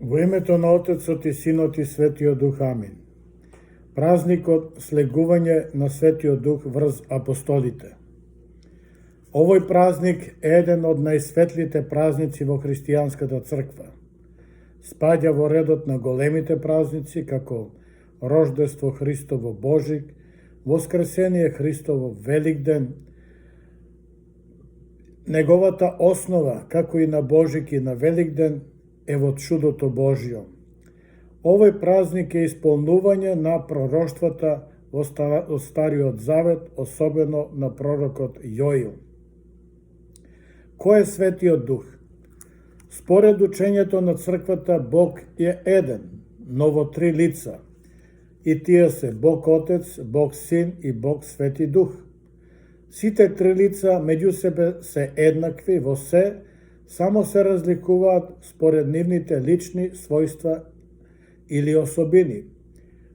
Во името на Отецот и Синот и Светиот Дух, амин. Празникот слегување на Светиот Дух врз апостолите. Овој празник е еден од најсветлите празници во христијанската црква. Спаѓа во редот на големите празници како Рождество Христово Божик, Воскресение Христово Великден. Неговата основа, како и на Божик и на Великден, е во чудото Божјо. Овој празник е исполнување на пророштвата од Стариот Завет, особено на пророкот Јоил. Кој е Светиот Дух? Според учењето на црквата, Бог е еден, но во три лица. И тие се Бог Отец, Бог Син и Бог Свети Дух. Сите три лица меѓу себе се еднакви во се, само се разликуваат според нивните лични својства или особини.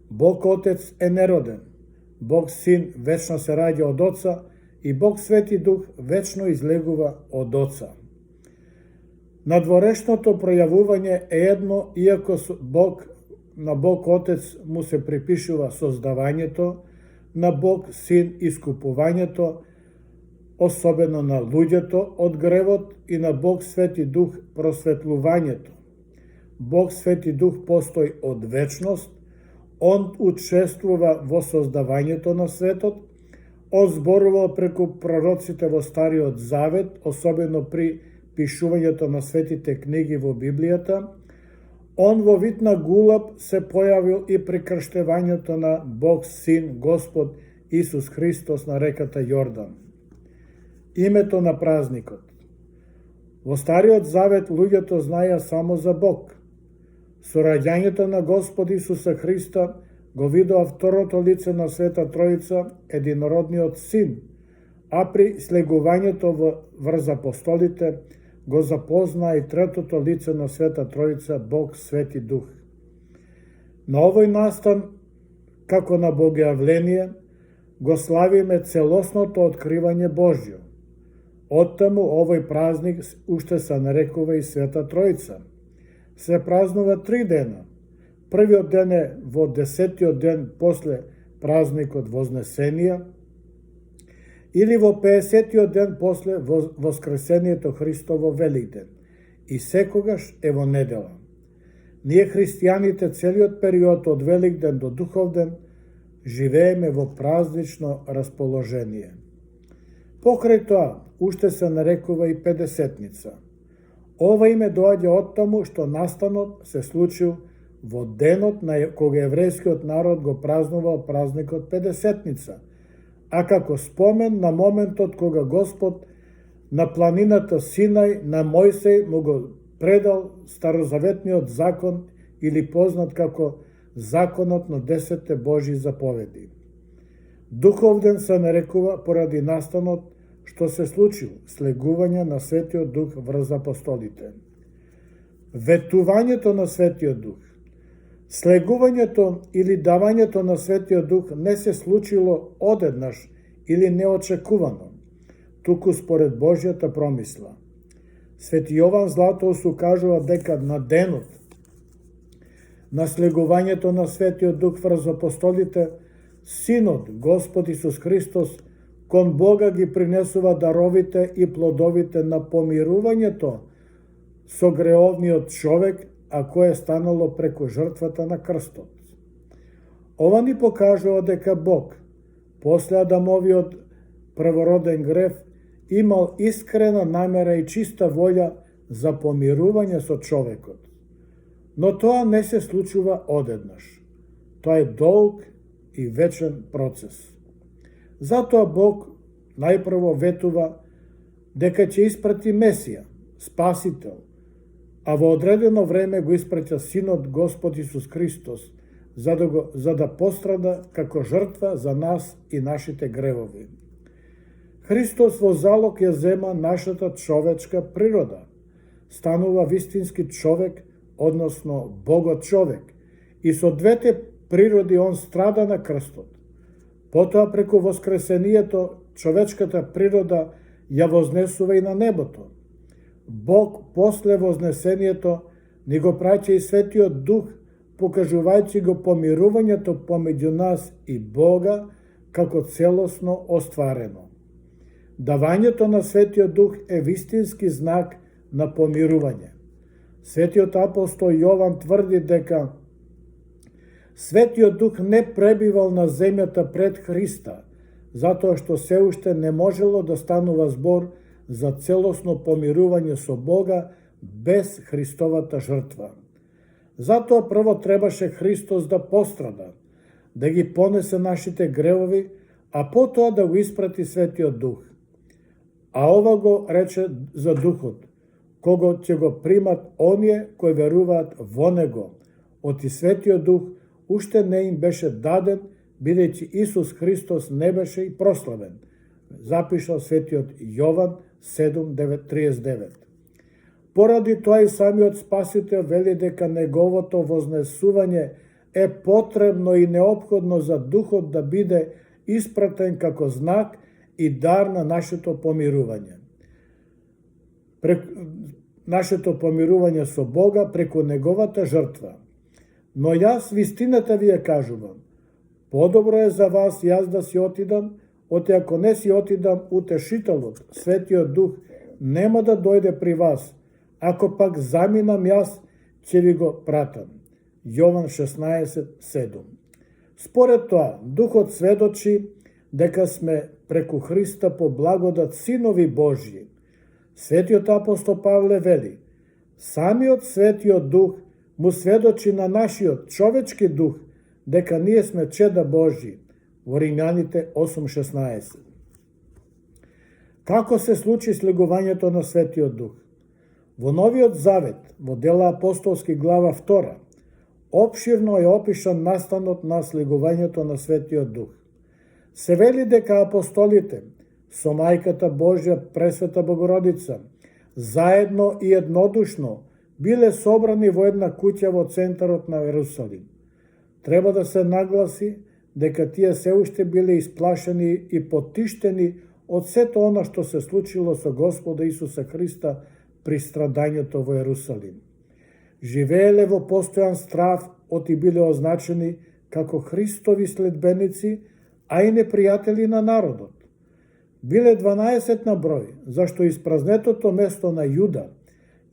Бог Отец е нероден, Бог Син вечно се раѓа од Оца и Бог Свети Дух вечно излегува од Оца. Надворешното пројавување е едно, иако на Бог Отец му се припишува создавањето, на Бог Син искупувањето, особено на луѓето од гревот, и на Бог Свети Дух просветлувањето. Бог Свети Дух постои од вечност, Он учествува во создавањето на светот, Он зборувал преку пророците во Стариот Завет, особено при пишувањето на светите книги во Библијата. Он во вид на гулаб се појавил и при крштевањето на Бог Син, Господ Исус Христос на реката Јордан. Името на празникот. Во Стариот Завет луѓето знаеа само за Бог. Со раѓањето на Господ Исуса Христа го видоа второто лице на Света Тројица, единородниот Син, а при слегувањето врз апостолите го запознаа и третото лице на Света Тројица, Бог Свети Дух. На овој настан, како на богојавление, го славиме целосното откривање Божјо. Оттаму овој празник уште се нарекува и Света Тројица. Се празнува 3 дена. Првиот ден е во 10-тиот ден после празникот Вознесение, или во 50-тиот ден после Воскресението Христово Великден, и секогаш е во недела. Ние христијаните целиот период од Великден до Духовден живееме во празнично расположение. Покрај тоа, уште се нарекува и Педесетница. Ова име доаѓа од таму што настанот се случил во денот на кога еврејскиот народ го празнувал празникот Педесетница, а како спомен на моментот кога Господ на планината Синај на Мојсеј му го предал старозаветниот закон, или познат како законот на 10 Божји заповеди. Духовден се нарекува поради настанот што се случил слегување на Светиот Дух врз апостолите. Ветувањето на Светиот Дух. Слегувањето или давањето на Светиот Дух не се случило одеднаш или неочекувано, туку според Божјата промисла. Свети Јован Златоус укажува дека на денот на слегувањето на Светиот Дух врз апостолите, Синот, Господ Исус Христос, кон Бога ги принесува даровите и плодовите на помирувањето со греовниот човек, а кое е станало преку жртвата на крстот. Ова ни покажува дека Бог, после Адамовиот првороден грев, имал искрена намера и чиста волја за помирување со човекот. Но тоа не се случува одеднаш. Тоа е долг и вечен процес. Затоа Бог најпрво ветува дека ќе испрати Месија, Спасител, а во одредено време го испраќа Синот Господ Исус Христос, за да пострада како жртва за нас и нашите гревови. Христос во залог ја зема нашата човечка природа, станува вистински човек, односно Богот човек, и со двете природи Он страда на крстот. Потоа преку Воскресението човечката природа ја вознесува и на небото. Бог после Вознесението ни го праќа и Светиот Дух, покажувајќи го помирувањето помеѓу нас и Бога како целосно остварено. Давањето на Светиот Дух е вистински знак на помирување. Светиот апостол Јован тврди дека Светиот Дух не пребивал на земјата пред Христа, затоа што се уште не можело да станува збор за целосно помирување со Бога без Христовата жртва. Затоа прво требаше Христос да пострада, да ги понесе нашите гревови, а потоа да го испрати Светиот Дух. А ова го рече за Духот, кого ќе го примат оние кои веруваат во Него, оти Светиот Дух уште не им беше даден, бидејќи Исус Христос не беше и прославен, запишал Светиот Јован 7:39. Поради тоа и самиот Спасител вели дека неговото вознесување е потребно и неопходно за Духот да биде испратен како знак и дар на нашето помирување. Нашето помирување со Бога преку неговата жртва. Но јас вистината ви ја кажувам. Подобро е за вас јас да си отидам, оти ако не си отидам, Утешителот, Светиот Дух, нема да дојде при вас. Ако пак заминам јас, ќе ви го пратам. Јован 16:7. Според тоа, Духот сведочи дека сме преку Христа по благодат синови Божји. Светиот апостол Павле вели: самиот Светиот Дух му сведочи на нашиот човечки дух дека ние сме чеда Божји. Во Римјаните 8:16. Како се случи слегувањето на Светиот Дух? Во Новиот Завет, во Дела апостолски глава 2, опширно е опишан настанот на слегувањето на Светиот Дух. Се вели дека апостолите со Мајката Божја Пресвета Богородица заедно и еднодушно биле собрани во една куќа во центарот на Ерусалим. Треба да се нагласи дека тие се уште биле исплашени и потиштени од сето она што се случило со Господа Исуса Христа при страдањето во Ерусалим. Живееле во постојан страв, оти биле означени како Христови следбеници, а и непријатели на народот. Биле 12 на број, зашто испразнетото место на Јуда,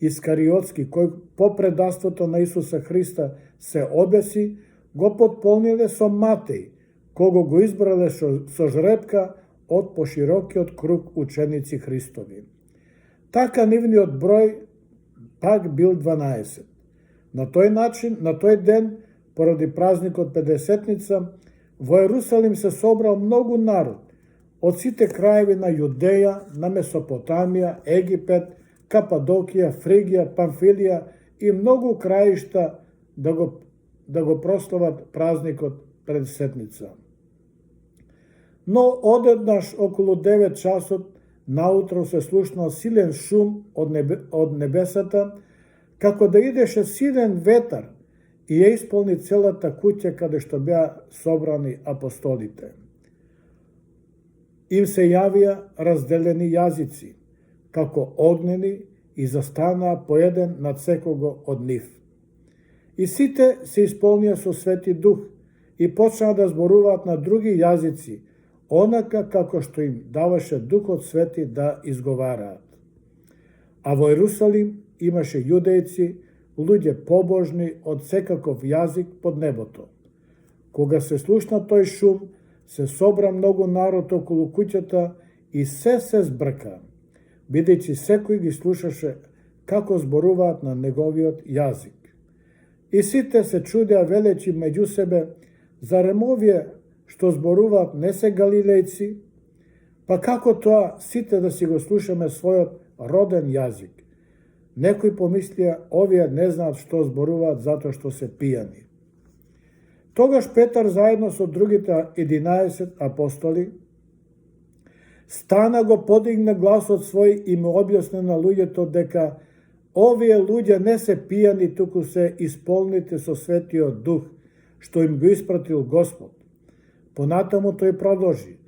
Искариотски, кој по предавството на Исуса Христа се обеси, го потполниле со Матеј, кого го избрале со жребка од поширокиот круг ученици Христови. Така нивниот број пак бил 12. На тој начин, на тој ден, поради празникот Педесетница, во Ерусалим се собрал многу народ од сите краеви на Јудеја, на Месопотамија, Египет, Кападокија, Фригија, Памфилија и многу краишта да го прослават празникот Педесетница. Но одеднаш околу 9 часот наутро се слушнал силен шум од небесата, како да идеше силен ветар и ја исполни целата куќа каде што беа собрани апостолите. Им се јавија разделени јазици, како огнени, и застанаа по еден над секого од нив. И сите се исполнија со Свети Дух и почнаа да зборуваат на други јазици, онака како што им даваше Духот Свети да изговараат. А во Ерусалим имаше јудејци, луѓе побожни од секаков јазик под небото. Кога се слушна тој шум, се собра многу народ околу куќата и се збрка, бидејќи секој ги слушаше како зборуваат на неговиот јазик. И сите се чудеа велејќи меѓу себе, зарем овие што зборуваат не се галилејци, па како тоа сите да си го слушаме својот роден јазик? Некои помислија, овие не знаат што зборуваат затоа што се пијани. Тогаш Петар заедно со другите 11 апостоли стана, го подигна гласот свој и му објасни на луѓето дека овие луѓе не се пијани, туку се исполнити со Светиот Дух, што им го испратил Господ. Понатаму тој продолжи: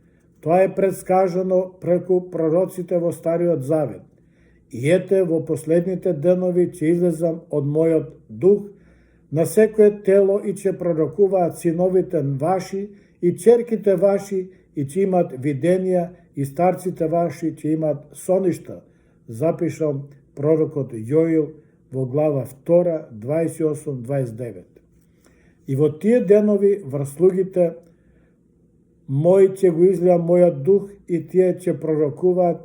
тоа е предскажано преку пророците во Стариот Завет. И ете, во последните денови ќе излезам од мојот дух на секое тело и ќе пророкуваат синовите ваши и ќерките ваши и ќе имат виденија и старците ваши ќе имат соништа, запишал пророкот Јоил во глава 2, 28-29. И во тие денови врз слугите мои ќе го излеам мојот дух и тие ќе пророкуваат.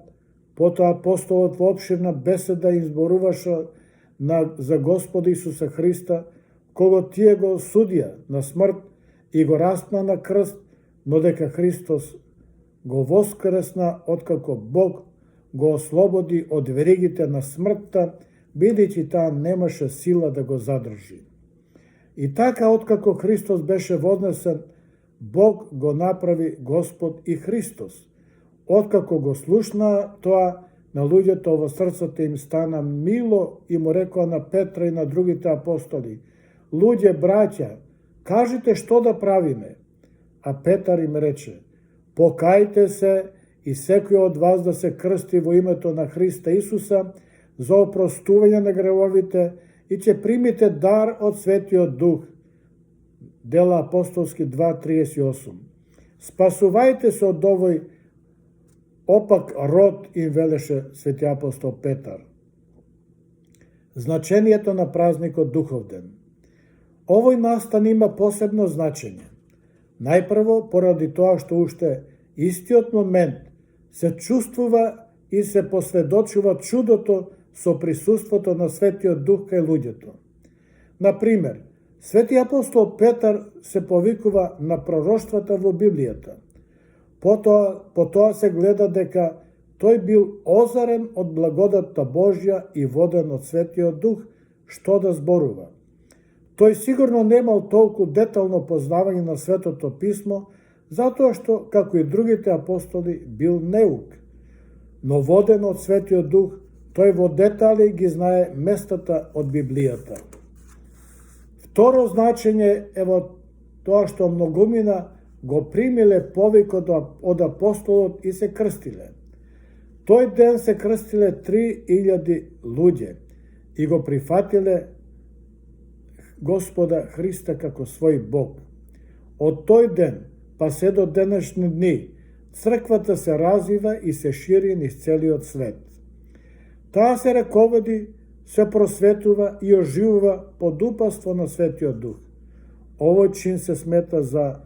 Потоа апостолот во опширна беседа изборуваше за Господа Исуса Христа, кого тие го судија на смрт и го распна на крст, но дека Христос го воскресна откако Бог го ослободи од веригите на смртта, бидејќи таа немаше сила да го задржи. И така, откако Христос беше вознесен, Бог го направи Господ и Христос. Откако го слушна тоа, на луѓето во срцата им стана мило и му рекоа на Петра и на другите апостоли: луѓе, браќа, кажете што да правиме? А Петар им рече: покајте се и секој од вас да се крсти во името на Христа Исуса за опростување на гревовите и ќе примите дар од Светиот Дух. Дела апостолски 2:38. Спасувајте се од овој опак род, им велеше свети апостол Петар. Значението на празникот Духовден. Овој настан има посебно значење. Најпрво, поради тоа што уште истиот момент се чувствува и се посведочува чудото со присуството на Светиот Дух кај луѓето. Например, свети апостол Петар се повикува на пророштвата во Библијата. По тоа се гледа дека тој бил озарен од благодатта Божја и воден од Светиот Дух, што да зборува. Тој сигурно немал толку детално познавање на Светото Писмо, затоа што, како и другите апостоли, бил неук. Но воден од Светиот Дух, тој во детали ги знае местата од Библијата. Второ значење е во тоа што многумина го примиле повикот од апостолот и се крстиле. Тој ден се крстиле 3000 луѓе и го прифатиле Господа Христа како свој Бог. Од тој ден па се до денешни дни црквата се развива и се шири низ целиот свет. Таа се раководи, се просветува и оживува под упатство на Светиот Дух. Овој чин се смета за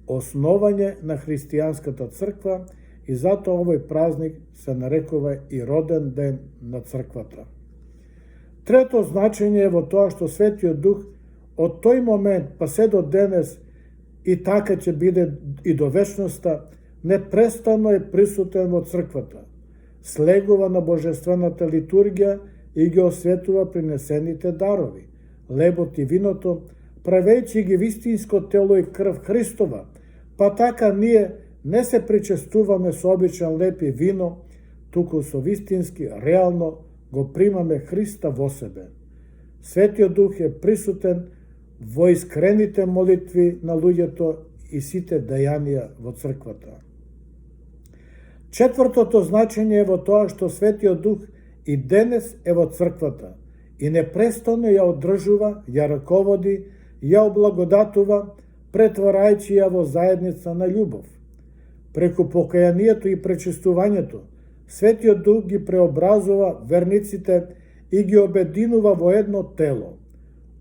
основање на христијанската црква и затоа овој празник се нарекува и роден ден на црквата. Трето значење е во тоа што Светиот Дух од тој момент па се до денес и така ќе биде и до вечноста, непрестанно е присутен во црквата, слегува на божествената литургија и ги осветува принесените дарови, лебот и виното, правејќи ги вистинско тело и крв Христова, па така ние не се причестуваме со обичен леб и вино, туку со вистински, реално го примаме Христа во себе. Светиот Дух е присутен во искрените молитви на луѓето и сите дајанија во црквата. Четвртото значење е во тоа што Светиот Дух и денес е во црквата и непрестанно ја одржува, ја раководи, ја облагодатува, претварајќи ја во заедница на љубов. Преку покајанието и пречистувањето, Светиот Дух ги преобразува верниците и ги обединува во едно тело.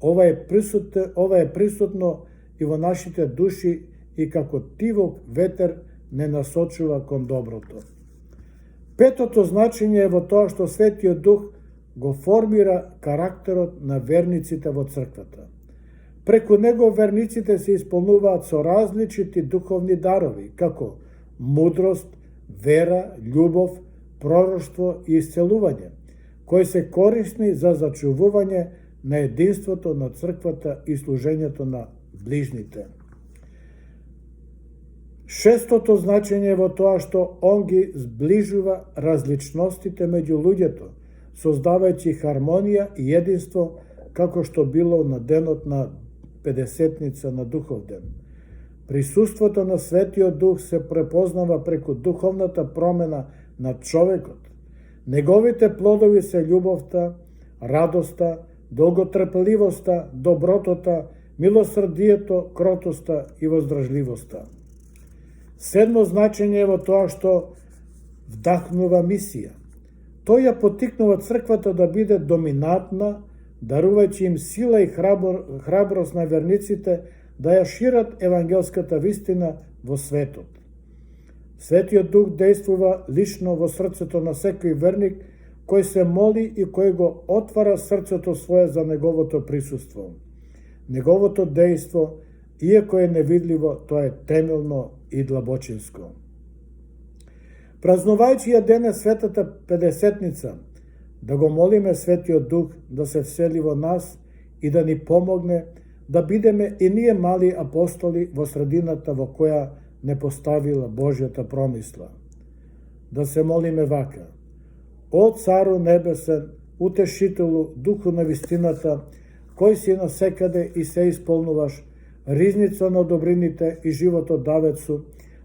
Ова е присутно и во нашите души и како тивок ветер не насочува кон доброто. Петото значење е во тоа што Светиот Дух го формира карактерот на верниците во црквата. Преку него верниците се исполнуваат со различити духовни дарови, како мудрост, вера, љубов, пророштво и исцелување, кои се корисни за зачувување на единството на црквата и служењето на ближните. Шестото значење е во тоа што он ги зближува различностите меѓу луѓето, создавајќи хармонија и единство, како што било на денот на Педесетница на Духовден. Присуството на Светиот Дух се препознава преку духовната промена на човекот. Неговите плодови се љубовта, радоста, долготрпеливоста, добротота, милосрдието, кротоста и воздржливоста. Седмо значење е во тоа што вдахнува мисија. Тој ја поттикнува црквата да биде доминантна, дарувајќи им сила и храброст на верниците да ја шират евангелската вистина во светот. Светиот Дух действува лично во срцето на секој верник кој се моли и кој го отвара срцето свое за неговото присуство. Неговото дејство, иако е невидливо, тоа е темелно и длабочинско. Празнувајќи ја денес светата Педесетница, да го молиме Светиот Дух да се всели во нас и да ни помогне да бидеме и ние мали апостоли во средината во која не поставила Божјата промисла. Да се молиме вака: О Цару Небесен, Утешителу, Духу на вистината, кој си насекаде и се исполнуваш, ризница на добрините и животот давецу,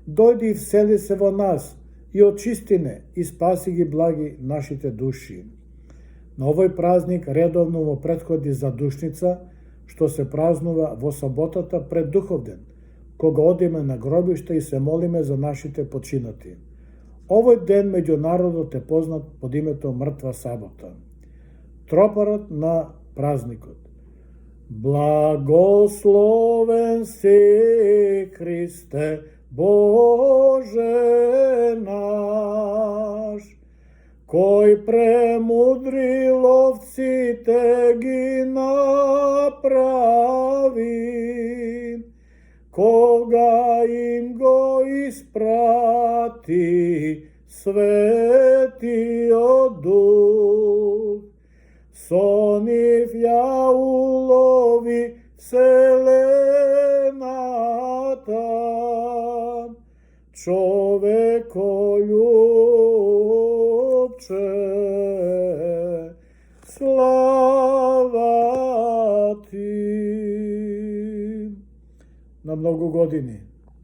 дојди и всели се во нас и очистине и спаси ги благи нашите души. На овој празник редовно му претходи задушница, што се празнува во саботата пред Духовден, кога одиме на гробиште и се молиме за нашите починати. Овој ден меѓу народот е познат под името Мртва сабота. Тропарот на празникот. Благословен си, Христе, Боже наш, кој премудри ловците ги направи, кога им го испрати Светиот Дух. Со нив ја улови вселената, човекољубче, слава ти. На многу години.